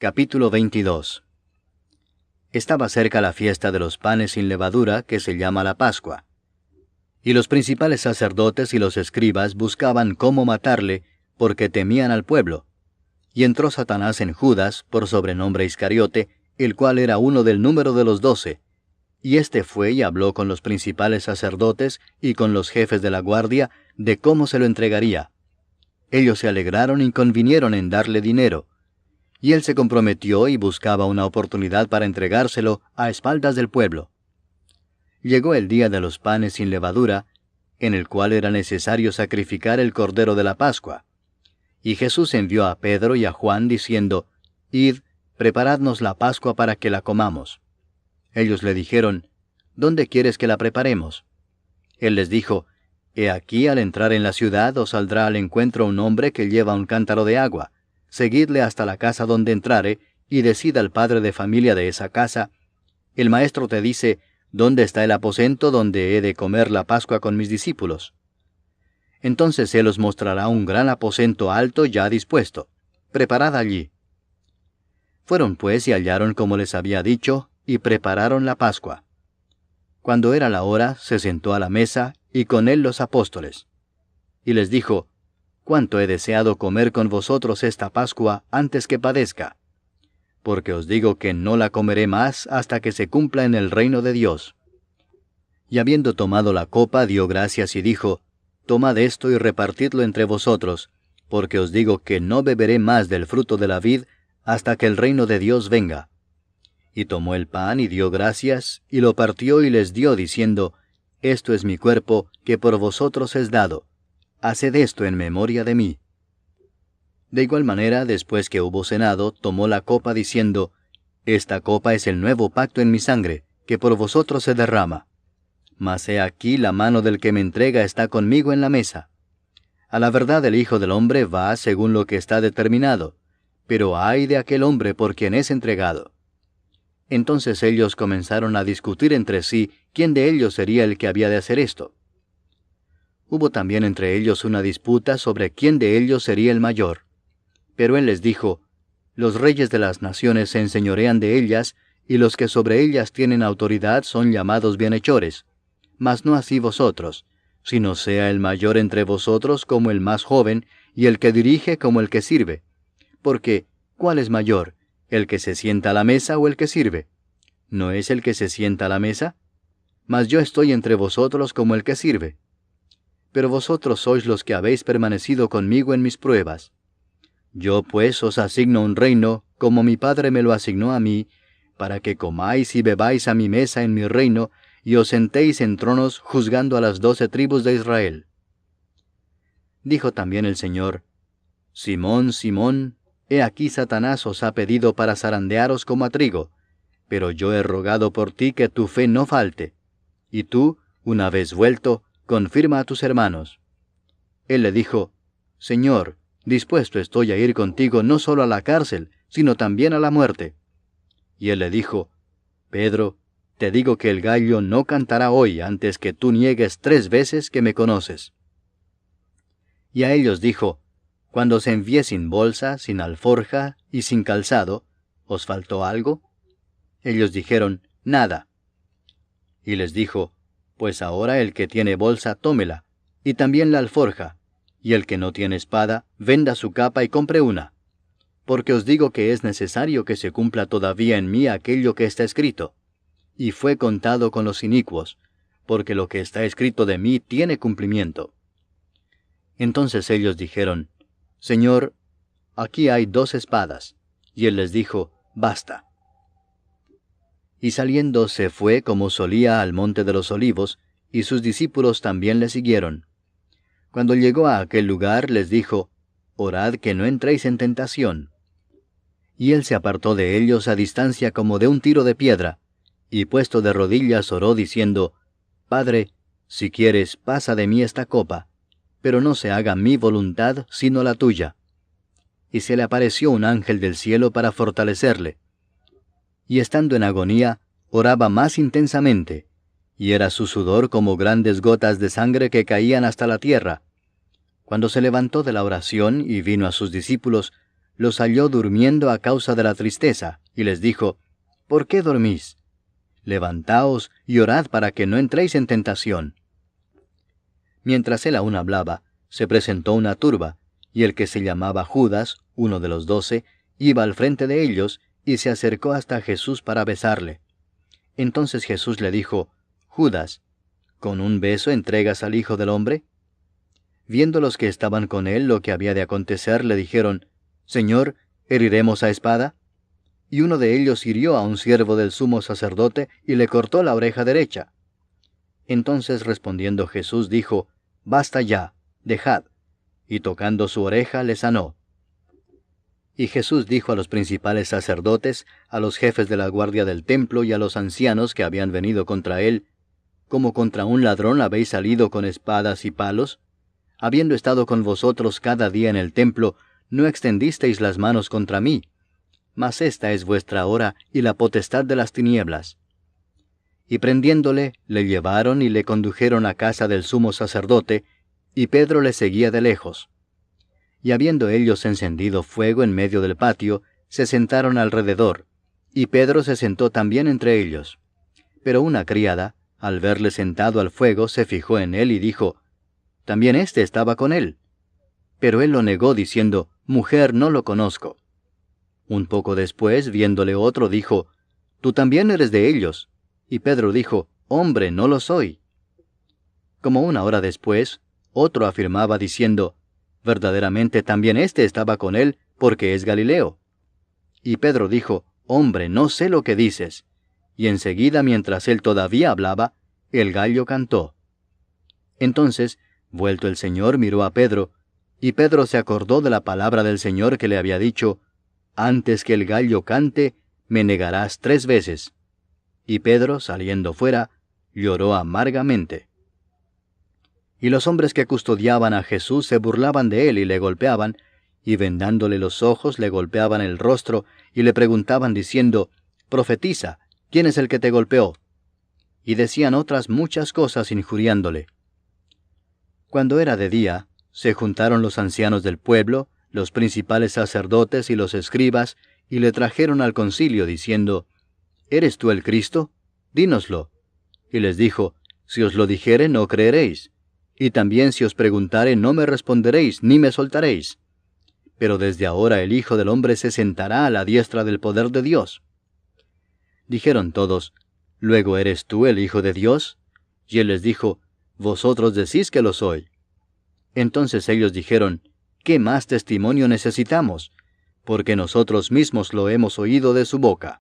Capítulo 22. Estaba cerca la fiesta de los panes sin levadura, que se llama la Pascua. Y los principales sacerdotes y los escribas buscaban cómo matarle, porque temían al pueblo. Y entró Satanás en Judas, por sobrenombre Iscariote, el cual era uno del número de los 12. Y éste fue y habló con los principales sacerdotes y con los jefes de la guardia de cómo se lo entregaría. Ellos se alegraron y convinieron en darle dinero. Y él se comprometió y buscaba una oportunidad para entregárselo a espaldas del pueblo. Llegó el día de los panes sin levadura, en el cual era necesario sacrificar el cordero de la Pascua. Y Jesús envió a Pedro y a Juan diciendo, «Id, preparadnos la Pascua para que la comamos». Ellos le dijeron, «¿Dónde quieres que la preparemos?» Él les dijo, «He aquí, al entrar en la ciudad os saldrá al encuentro un hombre que lleva un cántaro de agua. Seguidle hasta la casa donde entrare, y decid al padre de familia de esa casa, el maestro te dice, ¿dónde está el aposento donde he de comer la Pascua con mis discípulos? Entonces él os mostrará un gran aposento alto ya dispuesto. Preparad allí». Fueron pues y hallaron como les había dicho, y prepararon la Pascua. Cuando era la hora, se sentó a la mesa, y con él los apóstoles. Y les dijo, «Cuánto he deseado comer con vosotros esta Pascua antes que padezca. Porque os digo que no la comeré más hasta que se cumpla en el reino de Dios». Y habiendo tomado la copa, dio gracias y dijo, «Tomad esto y repartidlo entre vosotros, porque os digo que no beberé más del fruto de la vid hasta que el reino de Dios venga». Y tomó el pan y dio gracias, y lo partió y les dio, diciendo, «Esto es mi cuerpo, que por vosotros es dado. Haced esto en memoria de mí». De igual manera, después que hubo cenado, tomó la copa diciendo, «Esta copa es el nuevo pacto en mi sangre, que por vosotros se derrama. Mas he aquí la mano del que me entrega está conmigo en la mesa. A la verdad el Hijo del Hombre va según lo que está determinado, pero ay de aquel hombre por quien es entregado». Entonces ellos comenzaron a discutir entre sí quién de ellos sería el que había de hacer esto. Hubo también entre ellos una disputa sobre quién de ellos sería el mayor. Pero él les dijo, «Los reyes de las naciones se enseñorean de ellas, y los que sobre ellas tienen autoridad son llamados bienhechores. Mas no así vosotros, sino sea el mayor entre vosotros como el más joven, y el que dirige como el que sirve. Porque, ¿cuál es mayor, el que se sienta a la mesa o el que sirve? ¿No es el que se sienta a la mesa? Mas yo estoy entre vosotros como el que sirve. Pero vosotros sois los que habéis permanecido conmigo en mis pruebas. Yo pues os asigno un reino, como mi Padre me lo asignó a mí, para que comáis y bebáis a mi mesa en mi reino, y os sentéis en tronos juzgando a las 12 tribus de Israel. Dijo también el Señor, «Simón, Simón, he aquí Satanás os ha pedido para zarandearos como a trigo, pero yo he rogado por ti que tu fe no falte. Y tú, una vez vuelto, confirma a tus hermanos». Él le dijo, «Señor, dispuesto estoy a ir contigo no solo a la cárcel, sino también a la muerte». Y él le dijo, «Pedro, te digo que el gallo no cantará hoy antes que tú niegues 3 veces que me conoces». Y a ellos dijo, «Cuando os envié sin bolsa, sin alforja y sin calzado, ¿os faltó algo?» Ellos dijeron, «Nada». Y les dijo, «Pues ahora el que tiene bolsa, tómela, y también la alforja, y el que no tiene espada, venda su capa y compre una. Porque os digo que es necesario que se cumpla todavía en mí aquello que está escrito. Y fue contado con los inicuos, porque lo que está escrito de mí tiene cumplimiento». Entonces ellos dijeron, «Señor, aquí hay 2 espadas». Y él les dijo, «Basta». Y saliendo se fue como solía al monte de los olivos, y sus discípulos también le siguieron. Cuando llegó a aquel lugar les dijo, «Orad que no entréis en tentación». Y él se apartó de ellos a distancia como de un tiro de piedra, y puesto de rodillas oró diciendo, «Padre, si quieres, pasa de mí esta copa, pero no se haga mi voluntad sino la tuya». Y se le apareció un ángel del cielo para fortalecerle. Y estando en agonía, oraba más intensamente, y era su sudor como grandes gotas de sangre que caían hasta la tierra. Cuando se levantó de la oración y vino a sus discípulos, los halló durmiendo a causa de la tristeza, y les dijo, ¿por qué dormís? Levantaos y orad para que no entréis en tentación. Mientras él aún hablaba, se presentó una turba, y el que se llamaba Judas, uno de los 12, iba al frente de ellos, y se acercó hasta Jesús para besarle. Entonces Jesús le dijo, Judas, ¿con un beso entregas al Hijo del Hombre? Viendo los que estaban con él lo que había de acontecer, le dijeron, Señor, ¿heriremos a espada? Y uno de ellos hirió a un siervo del sumo sacerdote y le cortó la oreja derecha. Entonces respondiendo Jesús dijo, Basta ya, dejad. Y tocando su oreja le sanó. Y Jesús dijo a los principales sacerdotes, a los jefes de la guardia del templo y a los ancianos que habían venido contra él, ¿como contra un ladrón habéis salido con espadas y palos? Habiendo estado con vosotros cada día en el templo, no extendisteis las manos contra mí. Mas esta es vuestra hora y la potestad de las tinieblas. Y prendiéndole, le llevaron y le condujeron a casa del sumo sacerdote, y Pedro le seguía de lejos. Y habiendo ellos encendido fuego en medio del patio, se sentaron alrededor, y Pedro se sentó también entre ellos. Pero una criada, al verle sentado al fuego, se fijó en él y dijo, «También éste estaba con él». Pero él lo negó diciendo, «Mujer, no lo conozco». Un poco después, viéndole otro, dijo, «Tú también eres de ellos». Y Pedro dijo, «Hombre, no lo soy». Como una hora después, otro afirmaba diciendo, «Verdaderamente también éste estaba con él, porque es Galileo». Y Pedro dijo, «Hombre, no sé lo que dices». Y enseguida, mientras él todavía hablaba, el gallo cantó. Entonces, vuelto el Señor, miró a Pedro, y Pedro se acordó de la palabra del Señor que le había dicho, «Antes que el gallo cante, me negarás 3 veces». Y Pedro, saliendo fuera, lloró amargamente. Y los hombres que custodiaban a Jesús se burlaban de él y le golpeaban, y vendándole los ojos le golpeaban el rostro, y le preguntaban diciendo, «Profetiza, ¿quién es el que te golpeó?» Y decían otras muchas cosas injuriándole. Cuando era de día, se juntaron los ancianos del pueblo, los principales sacerdotes y los escribas, y le trajeron al concilio diciendo, «¿Eres tú el Cristo? Dínoslo». Y les dijo, «Si os lo dijere, no creeréis. Y también si os preguntare, no me responderéis, ni me soltaréis. Pero desde ahora el Hijo del Hombre se sentará a la diestra del poder de Dios». Dijeron todos, «¿Luego eres tú el Hijo de Dios?» Y él les dijo, «Vosotros decís que lo soy». Entonces ellos dijeron, «¿Qué más testimonio necesitamos? Porque nosotros mismos lo hemos oído de su boca».